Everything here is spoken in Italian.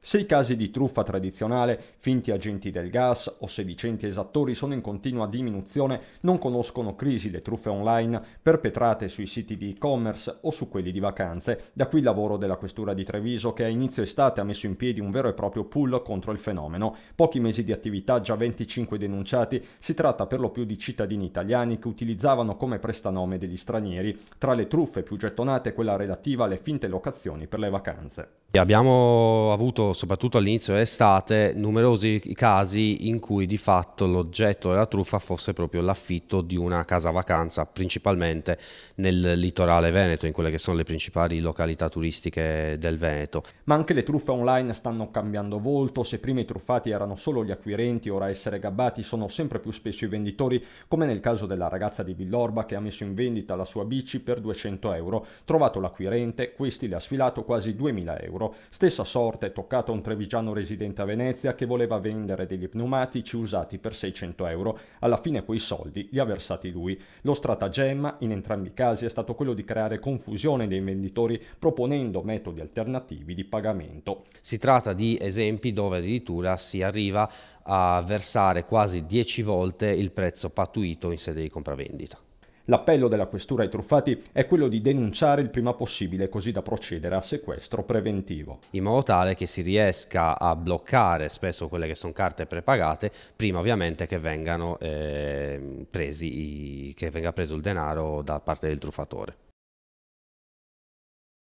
Se i casi di truffa tradizionale, finti agenti del gas o sedicenti esattori sono in continua diminuzione, non conoscono crisi le truffe online perpetrate sui siti di e-commerce o su quelli di vacanze. Da qui il lavoro della Questura di Treviso che a inizio estate ha messo in piedi un vero e proprio pool contro il fenomeno. Pochi mesi di attività, già 25 denunciati, si tratta per lo più di cittadini italiani che utilizzavano come prestanome degli stranieri. Tra le truffe più gettonate quella relativa alle finte locazioni per le vacanze. Abbiamo avuto, soprattutto all'inizio dell'estate, numerosi casi in cui di fatto l'oggetto della truffa fosse proprio l'affitto di una casa vacanza, principalmente nel litorale veneto, in quelle che sono le principali località turistiche del Veneto. Ma anche le truffe online stanno cambiando volto. Se prima i truffati erano solo gli acquirenti, ora a essere gabbati sono sempre più spesso i venditori, come nel caso della ragazza di Villorba che ha messo in vendita la sua bici per 200 euro. Trovato l'acquirente, questi le ha sfilato quasi 2000 euro. Stessa sorte è toccata a un trevigiano residente a Venezia che voleva vendere degli pneumatici usati per 600 euro. Alla fine quei soldi li ha versati lui. Lo stratagemma in entrambi i casi è stato quello di creare confusione dei venditori proponendo metodi alternativi di pagamento. Si tratta di esempi dove addirittura si arriva a versare quasi 10 volte il prezzo pattuito in sede di compravendita. L'appello della questura ai truffati è quello di denunciare il prima possibile così da procedere al sequestro preventivo. In modo tale che si riesca a bloccare spesso quelle che sono carte prepagate, prima ovviamente che vengano che venga preso il denaro da parte del truffatore.